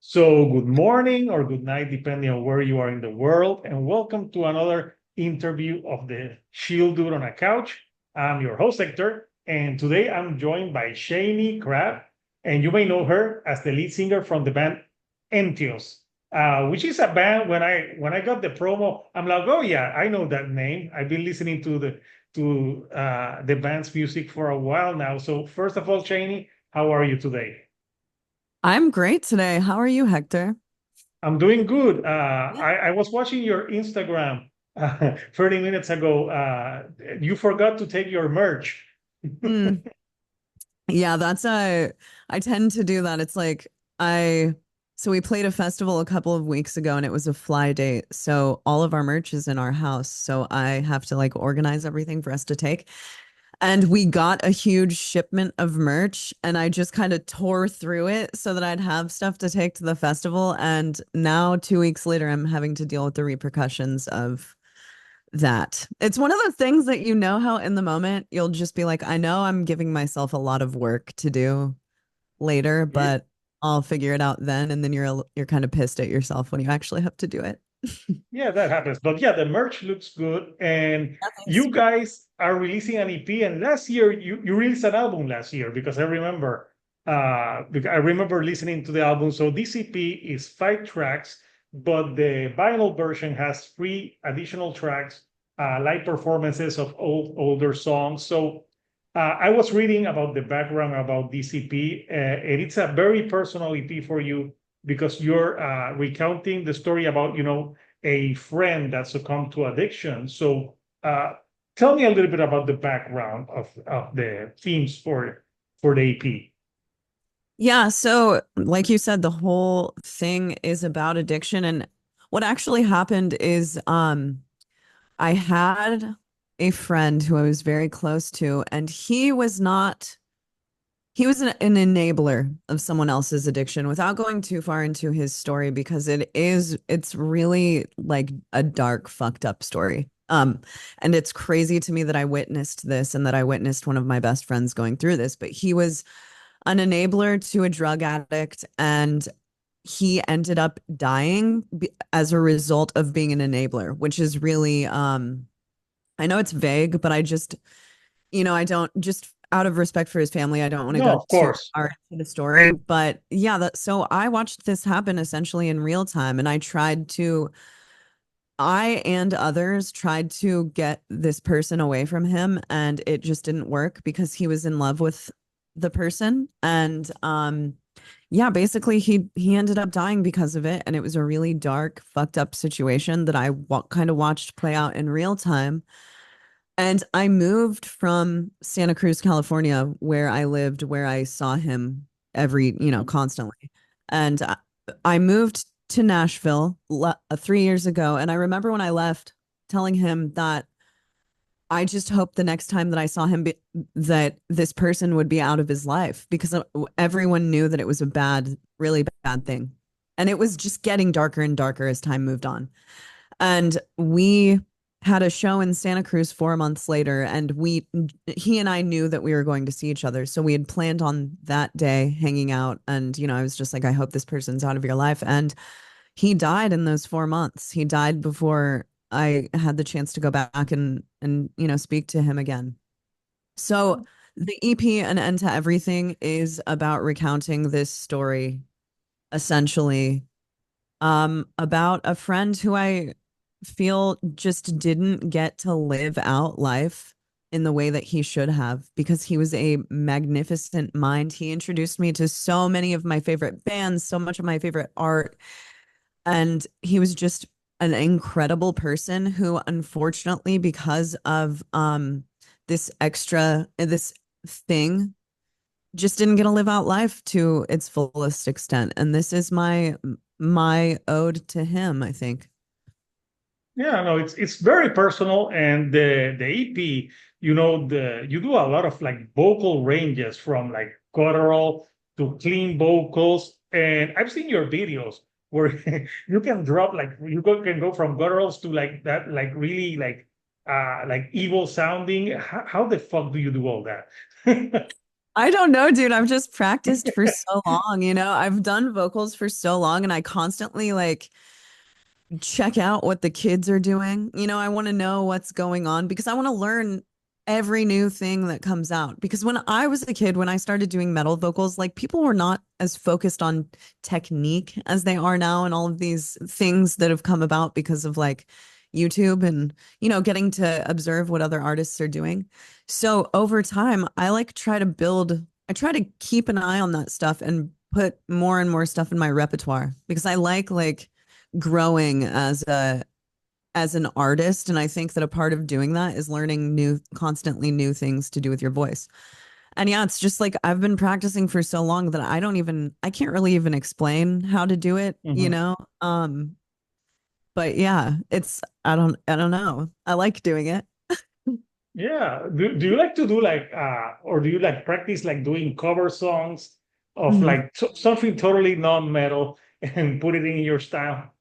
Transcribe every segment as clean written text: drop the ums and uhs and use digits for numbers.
So, good morning or good night, depending on where you are in the world, and welcome to another interview of the Chill Dude on a Couch. I'm your host, Hector, and today I'm joined by Chaney Crabb, and you may know her as the lead singer from the band ENTHEOS, which is a band. When I got the promo, I'm like, oh yeah, I know that name. I've been listening to the band's music for a while now. So, first of all, Chaney, how are you today? I'm great today. How are you, Hector? I'm doing good. Yeah. I was watching your Instagram 30 minutes ago. You forgot to take your merch. Mm, yeah, I tend to do that. It's like I, so we played a festival a couple of weeks ago and it was a fly date. So all of our merch is in our house. So I have to like organize everything for us to take. And we got a huge shipment of merch and I just kind of tore through it so that I'd have stuff to take to the festival. And now 2 weeks later, I'm having to deal with the repercussions of that. It's one of those things that you know how in the moment you'll just be like, I know I'm giving myself a lot of work to do later, but I'll figure it out then. And then you're kind of pissed at yourself when you actually have to do it. Yeah, that happens. But yeah, the merch looks good. And Yeah, thanks. you guys are releasing an EP. And last year, you released an album last year because I remember listening to the album. So this EP is 5 tracks, but the vinyl version has 3 additional tracks, live performances of older songs. So I was reading about the background about this EP, and it's a very personal EP for you because you're recounting the story about, a friend that succumbed to addiction. So tell me a little bit about the background of the themes for the EP. Yeah, so like you said, the whole thing is about addiction. And what actually happened is I had a friend who I was very close to, and he was an enabler of someone else's addiction without going too far into his story because it's really like a dark, fucked up story. And it's crazy to me that I witnessed this and that I witnessed one of my best friends going through this, but he was an enabler to a drug addict and he ended up dying as a result of being an enabler, which is really I know it's vague, but I don't just out of respect for his family, I don't want to No, go of too course. far into the story. But yeah, so I watched this happen essentially in real time, and I and others tried to get this person away from him, and it just didn't work because he was in love with the person. And yeah, basically he ended up dying because of it, and it was a really dark, fucked up situation that I kind of watched play out in real time. And I moved from Santa Cruz, California, where I lived, where I saw him constantly. And I moved to Nashville 3 years ago. And I remember when I left telling him that I just hoped the next time that I saw him that this person would be out of his life because everyone knew that it was a bad, really bad thing. And it was just getting darker and darker as time moved on. And we had a show in Santa Cruz 4 months later, and he and I knew that we were going to see each other. So we had planned on that day hanging out. And, I was just like, I hope this person's out of your life. And he died in those 4 months. He died before I had the chance to go back and speak to him again. So the EP, An End to Everything, is about recounting this story essentially about a friend who I feel just didn't get to live out life in the way that he should have because he was a magnificent mind. He introduced me to so many of my favorite bands, so much of my favorite art, and he was just an incredible person who unfortunately because of this thing just didn't get to live out life to its fullest extent. And this is my ode to him, I think. Yeah, no, it's very personal, and the EP, you do a lot of like vocal ranges from like guttural to clean vocals, and I've seen your videos where you can drop like can go from gutturals to like that, like really like evil sounding. How the fuck do you do all that? I don't know, dude. I've just practiced for so long, you know. I've done vocals for so long and I constantly like check out what the kids are doing. You know, I want to know what's going on because I want to learn every new thing that comes out. Because when I was a kid, when I started doing metal vocals, like people were not as focused on technique as they are now, and all of these things that have come about because of like YouTube and, you know, getting to observe what other artists are doing. So over time, I try to keep an eye on that stuff and put more and more stuff in my repertoire because I like growing as an artist, and I think that a part of doing that is learning constantly new things to do with your voice. And yeah, it's just like I've been practicing for so long that I can't really even explain how to do it, you Mhm. know. But yeah, I don't know, I like doing it. Yeah. Do you like to do like or do you like practice like doing cover songs of Mhm. like something totally non-metal and put it in your style?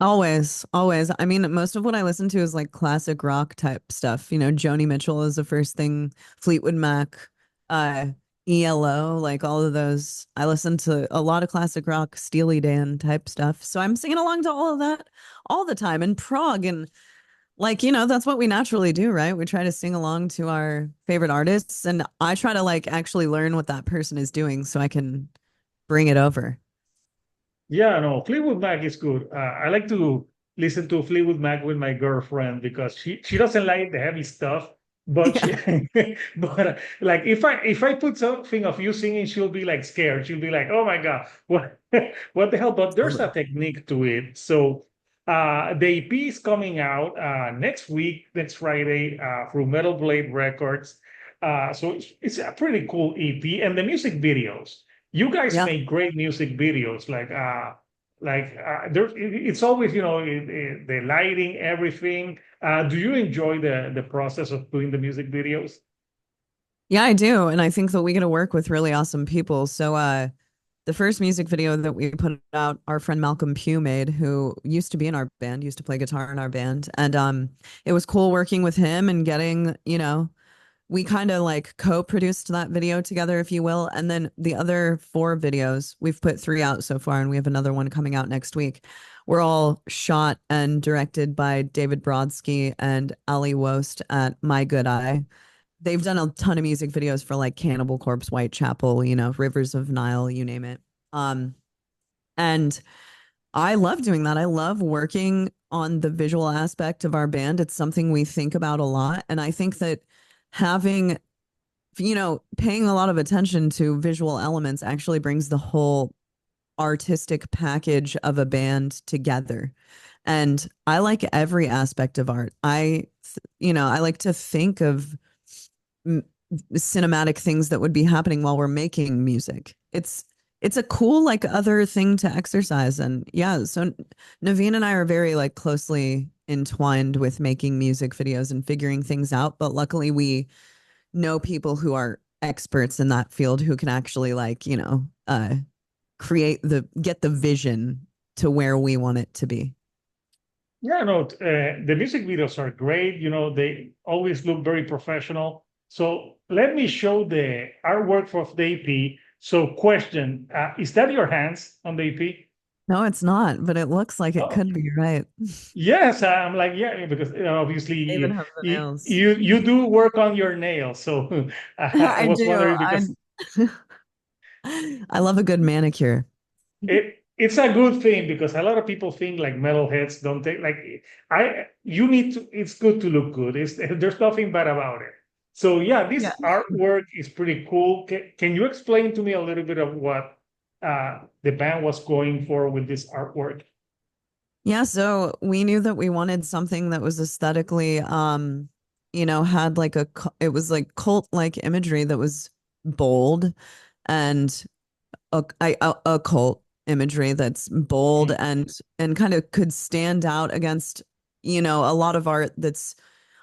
Always, always. I mean, most of what I listen to is like classic rock type stuff. You know, Joni Mitchell is the first thing, Fleetwood Mac, uh, ELO, like all of those. I listen to a lot of classic rock, Steely Dan type stuff. So I'm singing along to all of that all the time in prog. And like, you know, that's what we naturally do, right? We try to sing along to our favorite artists. And I try to like actually learn what that person is doing so I can bring it over. Yeah, no, Fleetwood Mac is good. I like to listen to Fleetwood Mac with my girlfriend because she doesn't like the heavy stuff, but Yeah. like if I put something of you singing, she'll be like scared. She'll be like, "Oh my God, what what the hell?" But there's a technique to it. So the EP is coming out next week, next Friday, through Metal Blade Records. So it's a pretty cool EP, and the music videos. You guys Yeah. make great music videos, there. It's always, the lighting, everything. Do you enjoy the process of doing the music videos? Yeah, I do. And I think that we get to work with really awesome people. So the first music video that we put out, our friend Malcolm Pugh made, who used to be in our band, used to play guitar in our band. And it was cool working with him and getting, you know, we kind of like co-produced that video together, if you will. And then the other four videos, we've put three out so far, and we have another one coming out next week. We're all shot and directed by David Brodsky and Ali Wost at My Good Eye. They've done a ton of music videos for like Cannibal Corpse, Whitechapel, you know, Rivers of Nile, you name it. Um, and I love doing that. I love working on the visual aspect of our band. It's something we think about a lot. And I think that having, you know, paying a lot of attention to visual elements actually brings the whole artistic package of a band together. And I like every aspect of art. You know, I like to think of m- cinematic things that would be happening while we're making music. It's a cool like other thing to exercise. And yeah, so Naveen and I are very like closely entwined with making music videos and figuring things out, but luckily we know people who are experts in that field who can actually like, you know, get the vision to where we want it to be. Yeah, no, the music videos are great. They always look very professional. So let me show the artwork for the EP. So, question: is that your hands on the EP? No, it's not, but it looks like it Oh, could be, right? yes. I'm like, yeah, because obviously I even you, have the you nails. you you do work on your nails. So I I was do. wondering because I love a good manicure. it's a good thing because a lot of people think like metalheads don't take like you need to it's good to look good. There's nothing bad about it. So yeah, Yeah. this artwork is pretty cool. Can you explain to me a little bit of what the band was going for with this artwork? Yeah, so we knew that we wanted something that was aesthetically, you know, had like it was like cult-like imagery that was bold and occult imagery that's bold Mhm. and kind of could stand out against, you know, a lot of art that's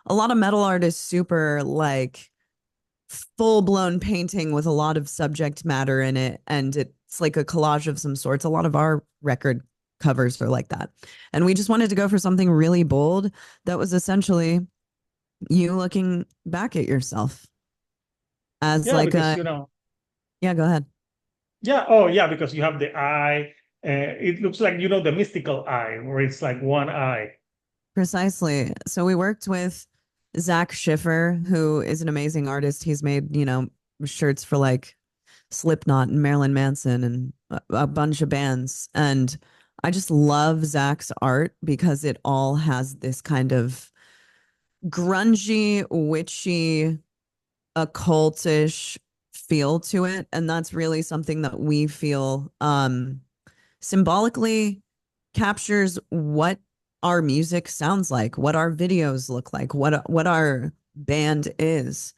a lot of metal art is super like full-blown painting with a lot of subject matter in it, and it's like a collage of some sorts. A lot of our record covers are like that. And we just wanted to go for something really bold that was essentially you looking back at yourself as Yeah, like because a Yeah, go ahead. Yeah. Oh, yeah, because you have the eye. It looks like, the mystical eye, where it's like one eye. Precisely. So we worked with Zach Schiffer, who is an amazing artist. He's made, shirts for like Slipknot and Marilyn Manson and a bunch of bands. And I just love Zach's art because it all has this kind of grungy, witchy, occultish feel to it. And that's really something that we feel symbolically captures what our music sounds like, what our videos look like, what our band is.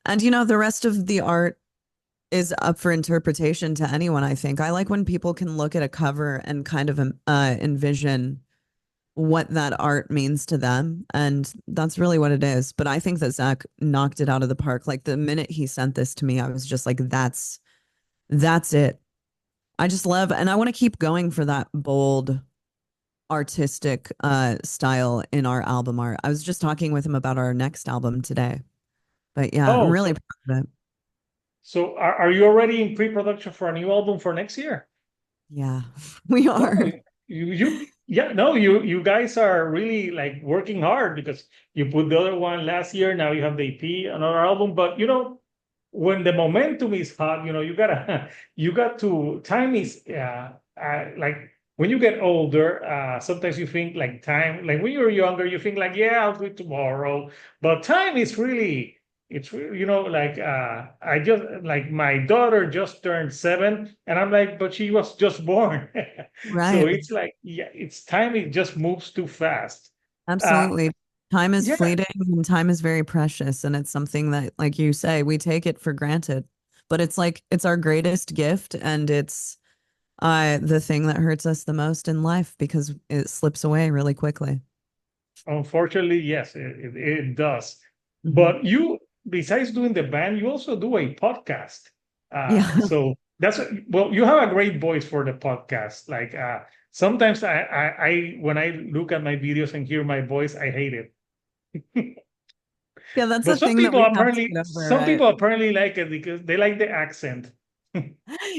And the rest of the art is up for interpretation to anyone, I think. I like when people can look at a cover and kind of envision what that art means to them. And that's really what it is. But I think that Zach knocked it out of the park. Like the minute he sent this to me, I was just like, that's it. I just love, and I want to keep going for that bold artistic style in our album art. I was just talking with him about our next album today. But yeah, I'm Oh, really so proud of it. so are you already in pre-production for a new album for next year? Yeah, we Oh, are. yeah, no, you guys are really like working hard because you put the other one last year. Now you have the EP, another album. But when the momentum is hot, you gotta, you got to, time is, like when you get older, sometimes you think like time, like when you're younger, you think like, yeah, I'll do it tomorrow. But time is really, it's really, like, I just, like my daughter just turned 7 and I'm like, but she was just born. So Right. it's like, yeah, it's time, it just moves too fast. Uh, Absolutely. Time is yeah. fleeting and time is very precious. And it's something that, like you say, we take it for granted. But it's like it's our greatest gift and it's the thing that hurts us the most in life because it slips away really quickly. Unfortunately, yes, it does. Mhm. But you, besides doing the band, you also do a podcast. Yeah. So well, you have a great voice for the podcast. Like sometimes when I look at my videos and hear my voice, I hate it. Yeah, that's But a thing that we have to get over. some people apparently like it because they like the accent.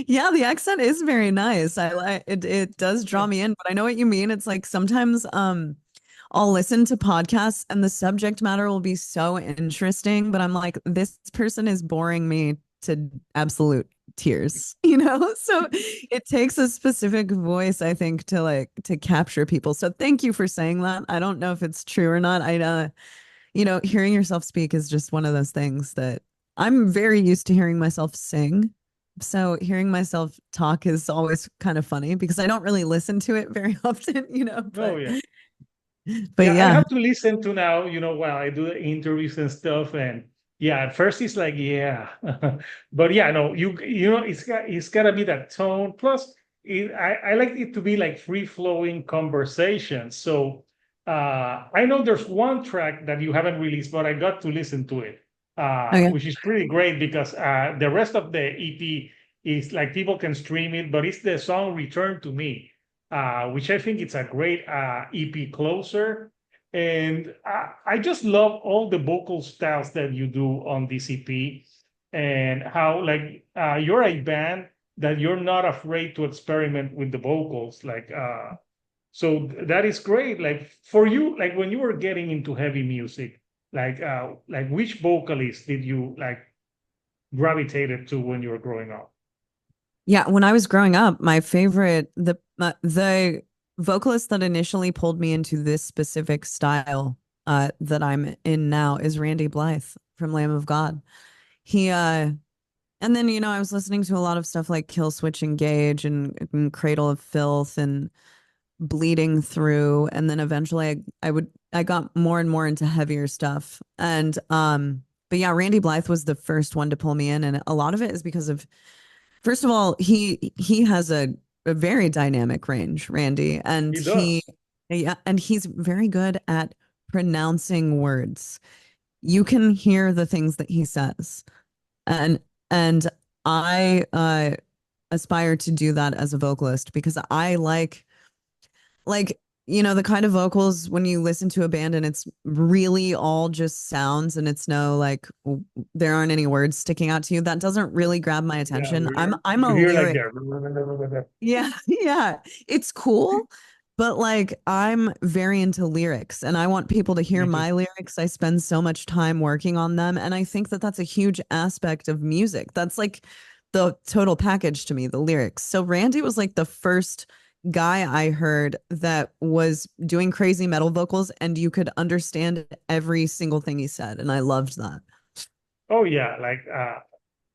Yeah, the accent is very nice. I like it. It does draw me in, but I know what you mean. It's like sometimes I'll listen to podcasts and the subject matter will be so interesting, but I'm like, this person is boring me to absolute tears, you know? So it takes a specific voice, I think, to capture people. So thank you for saying that. I don't know if it's true or not. Hearing yourself speak is just one of those things that I'm very used to hearing myself sing. So hearing myself talk is always kind of funny because I don't really listen to it very often, Oh but yeah. but Yeah, I yeah. have to listen to now, while I do the interviews and stuff. And yeah, at first it's like, yeah. But yeah, no, it's gotta be that tone. Plus, I like it to be like free-flowing conversation. So I know there's one track that you haven't released, but I got to listen to it, Okay. which is pretty great because the rest of the EP is like people can stream it, but it's the song Return to Me, which I think it's a great EP closer. And I just love all the vocal styles that you do on this EP and how like you're a band that you're not afraid to experiment with the vocals. Like so that is great. Like for you, like when you were getting into heavy music, like which vocalist did you like gravitated to when you were growing up? Yeah, when I was growing up, my favorite the vocalist that initially pulled me into this specific style that I'm in now is Randy Blythe from Lamb of God. He and then I was listening to a lot of stuff like Kill Switch Engage and Cradle of Filth and Bleeding Through, and then eventually I got more and more into heavier stuff. And but yeah, Randy Blythe was the first one to pull me in, and a lot of it is because of, first of all, he has a very dynamic range, Randy, and He does. yeah, and he's very good at pronouncing words. You can hear the things that he says. And and I aspire to do that as a vocalist because I like you know, the kind of vocals when you listen to a band and it's really all just sounds and it's no like there aren't any words sticking out to you, that doesn't really grab my Yeah, attention. I'm you a hear like lyric. that. Yeah, yeah. It's cool, but like I'm very into lyrics and I want people to hear Me too. my lyrics. I spend so much time working on them and I think that that's a huge aspect of music. That's like the total package to me, the lyrics. So Randy was like the first guy I heard that was doing crazy metal vocals and you could understand every single thing he said and I loved that. Oh yeah, like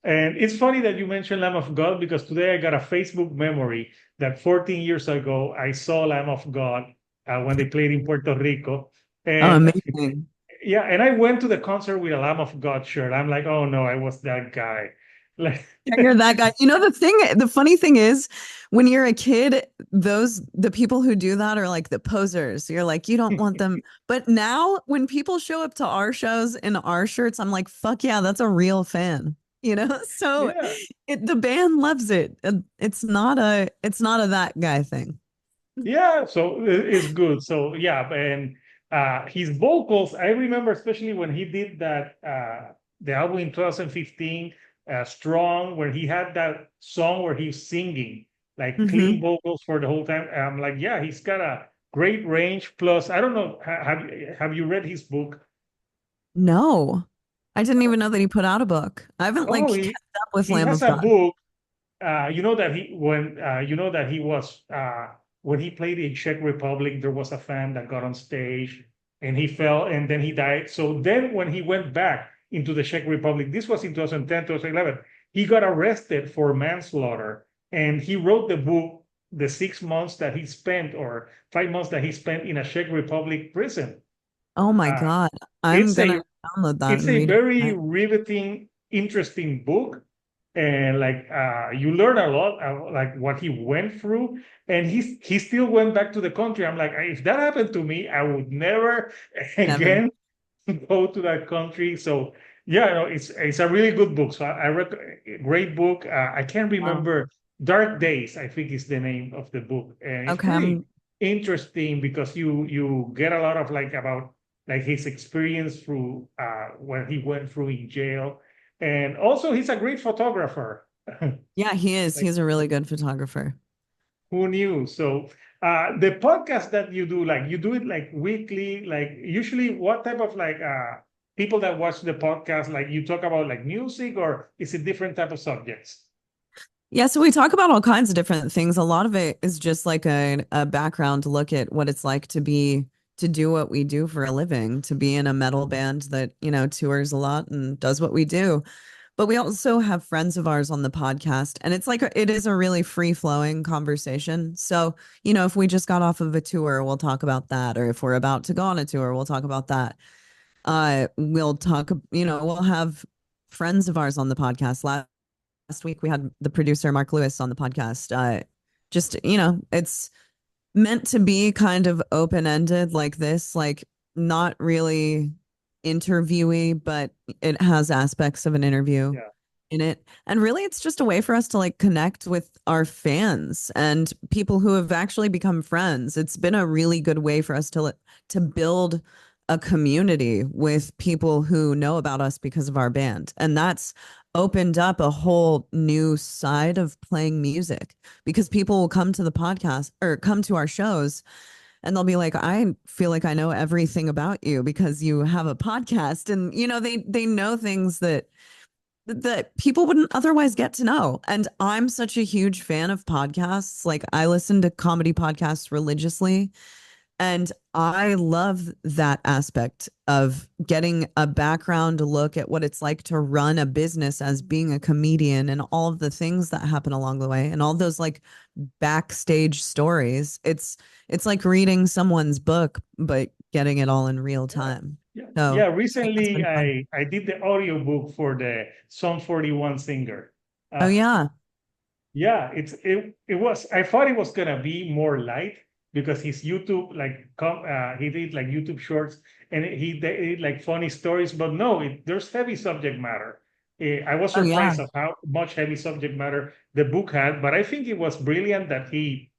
and it's funny that you mentioned Lamb of God because today I got a Facebook memory that 14 years ago I saw Lamb of God when they played in Puerto Rico. Oh, And amazing. yeah, and I went to the concert with a Lamb of God shirt. I'm like, oh no, I was that guy. Like, Yeah, you're that guy. You know, the funny thing is, when you're a kid, the people who do that are like the posers. You're like, you don't want them. But now, when people show up to our shows in our shirts, I'm like, fuck yeah, that's a real fan. You know, so yeah, the band loves it. It's not a that guy thing. yeah. So it's good. So yeah, and his vocals, I remember especially when he did that the album in 2015, Strong, where he had that song where he's singing like clean Hmm. vocals for the whole time. I'm like, yeah, he's got a great range. Plus, I don't know, have you read his book? No, I didn't even know that he put out a book. I haven't like Oh, kept up with he Lamb has of a God. book. You know that you know that he was when he played in Czech Republic, there was a fan that got on stage and he fell and then he died. So then when he went back into the Czech Republic, this was in 2010, 2011, he got arrested for manslaughter and he wrote the book, the 6 months that he spent or 5 months that he spent in a Czech Republic prison. Oh my Uh, God, I'm it's gonna a download that it's and a read it. very riveting, interesting book, and like you learn a lot of like what he went through, and he still went back to the country. I'm like, if that happened to me, I would never Never. again go to that country. So yeah, no, it's a really good book. So I rec great book. I can't Wow. remember. Dark Days, I think is the name of the book, and it's Okay. pretty interesting because you get a lot of like about like his experience through what he went through in jail, and also he's a great photographer. Yeah, he is. Like He's a really good photographer. who knew? So the podcast that you do, like you do it like weekly, like usually what type of like people that watch the podcast, like you talk about like music or is it different type of subjects? Yeah, so we talk about all kinds of different things. A lot of it is just like a background look at what it's like to do what we do for a living, to be in a metal band that, you know, tours a lot and does what we do. But we also have friends of ours on the podcast, and it's like it is a really free-flowing conversation. So, you know, if we just got off of a tour, we'll talk about that, or if we're about to go on a tour, we'll talk about that. We'll talk, you know, we'll have friends of ours on the podcast. Last week we had the producer Mark Lewis on the podcast. Just, you know, it's meant to be kind of open-ended like this, like not really interviewee, but it has aspects of an interview Yeah. in it. And really it's just a way for us to like connect with our fans and people who have actually become friends. It's been a really good way for us to build a community with people who know about us because of our band. And that's opened up a whole new side of playing music because people will come to the podcast or come to our shows and they'll be like, I feel like I know everything about you because you have a podcast. And you know, they know things that people wouldn't otherwise get to know. And I'm such a huge fan of podcasts. Like I listen to comedy podcasts religiously. And I love that aspect of getting a background look at what it's like to run a business as being a comedian and all of the things that happen along the way and all those like backstage stories. It's like reading someone's book, but getting it all in real Yeah. time. Yeah. So Yeah. I think it's Recently, been fun. I did the audiobook for the Psalm 41 singer. Oh Uh, yeah. yeah, it was. I thought it was gonna be more light because his YouTube he did like YouTube shorts and he did like funny stories, but no, there's heavy subject matter. I was Oh yeah. surprised of how much heavy subject matter the book had, but I think it was brilliant that he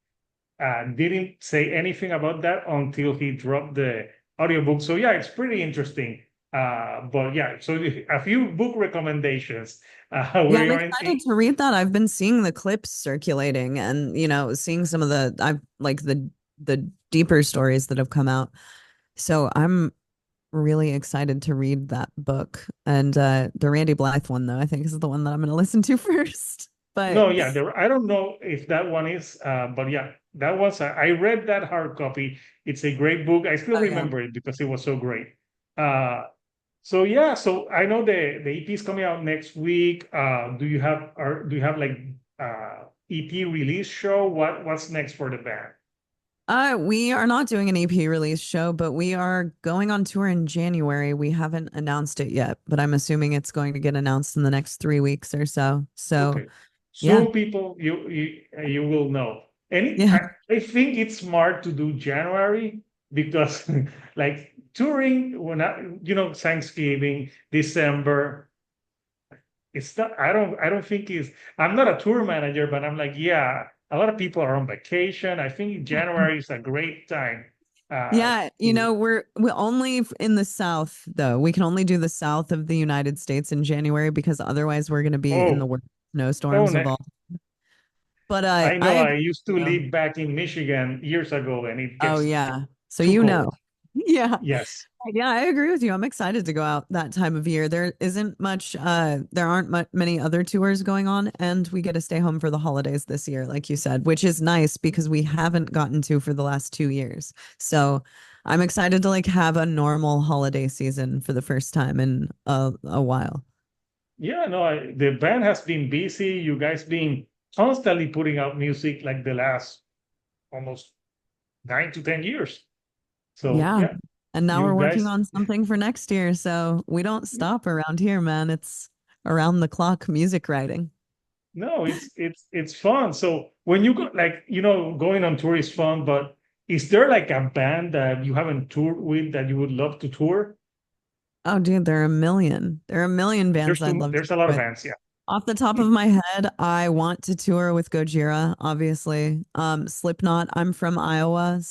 didn't say anything about that until he dropped the audiobook. So yeah, it's pretty interesting. But yeah, so a few book recommendations. Yeah, I'm We're excited to read that. I've been seeing the clips circulating and, seeing some of I've like the deeper stories that have come out. So I'm really excited to read that book. And the Randy Blythe one, though, I think is the one that I'm going to listen to first. But No, yeah, I don't know if that one is, but yeah, that was, I read that hard copy. It's a great book. I still oh yeah. remember it because it was so great. Uh, so yeah, so I know the EP is coming out next week. Do you have like EP release show? What's next for the band? We are not doing an EP release show, but we are going on tour in January. We haven't announced it yet, but I'm assuming it's going to get announced in the next 3 weeks or so. So Okay. yeah, Soon people you will know. And yeah, I think it's smart to do January because like touring when Thanksgiving, December, it's not I don't think it's I'm not a tour manager, but I'm like, yeah, a lot of people are on vacation. I think January is a great time. yeah. To We're only in the South, though. We can only do the South of the United States in January because otherwise we're going to be in the oh worst oh snowstorms of all. But I I know I agree used with to you. live back in Michigan years ago and it Oh gets yeah. So too you know. cold. Yeah. Yes. Yeah, I agree with you. I'm excited to go out that time of year. There aren't many other tours going on, and we get to stay home for the holidays this year, like you said, which is nice because we haven't gotten to for the last 2 years. So I'm excited to like have a normal holiday season for the first time in a while. Yeah, no, the band has been busy. You guys been constantly putting out music like the last almost 9 to 10 years. So Yeah. yeah, And now you we're working guys, on something for next year. So we don't stop around here, man. It's around the clock music writing. no, it's fun. So when you go like going on tour is fun, but is there like a band that you haven't toured with that you would love to tour? Oh, dude, there are a million. There are a million bands I'd love to There's a tour lot of with. bands, yeah. Off the top of my head, I want to tour with Gojira, obviously. Slipknot, I'm from Iowa,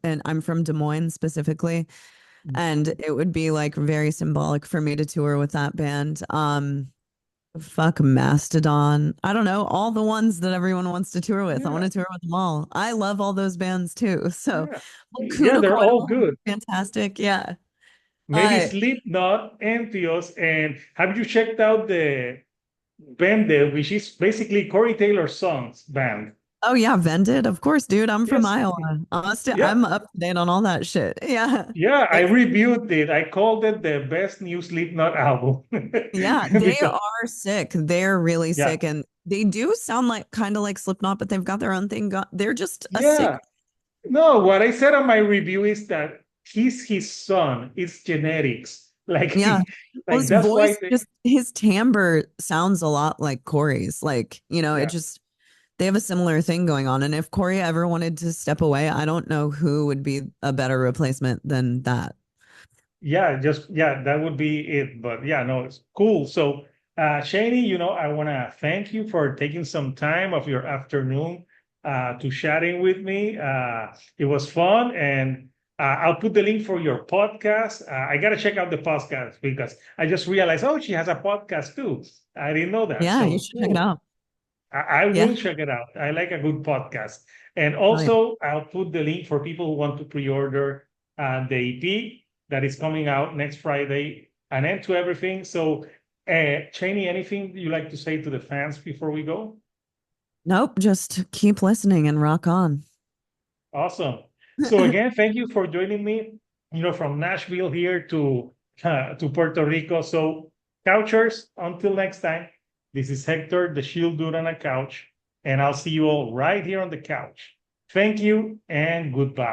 and I'm from Des Moines specifically, and it would be like very symbolic for me to tour with that band. Fuck Mastodon. I don't know, all the ones that everyone wants to tour with. I want Yeah, to tour with them all. I love all those bands too. So, yeah. Yeah, Lacuna they're Coil, all good. fantastic. Yeah. Maybe Uh, Slipknot, Entheos, and have you checked out the Bended, which is basically Corey Taylor's songs band. Oh yeah, Vended. Of course, dude. I'm from Yes. Iowa. Yeah. I'm up to date on all that shit. Yeah. Yeah, I They reviewed it. I called it the best new Slipknot album. yeah, they Because are sick. They're really yeah, sick and they do sound like kind of like Slipknot, but they've got their own thing. They're just a sick. yeah. No, what I said on my review is that he's his son. It's genetics. Like Yeah. Well, like his that's why voice just his timbre sounds a lot like Corey's. Like, it yeah. just they have a similar thing going on. And if Corey ever wanted to step away, I don't know who would be a better replacement than that. Yeah, that would be it. But yeah, no, it's cool. So, Shani, I want to thank you for taking some time of your afternoon to chatting with me. It was fun, and I'll put the link for your podcast. I gotta check out the podcast because I just realized, oh, she has a podcast too. I didn't know that. Yeah, you So should check it cool. out. I Yeah. will check it out. I like a good podcast. And Oh yeah. also, I'll put the link for people who want to pre-order the EP that is coming out next Friday, An End to Everything. So, Cheney, anything you like to say to the fans before we go? Nope, just keep listening and rock on. Awesome. So again, thank you for joining me, from Nashville here to Puerto Rico. So, couchers, until next time, this is Hector, the Shield Dude on a Couch, and I'll see you all right here on the couch. Thank you and goodbye.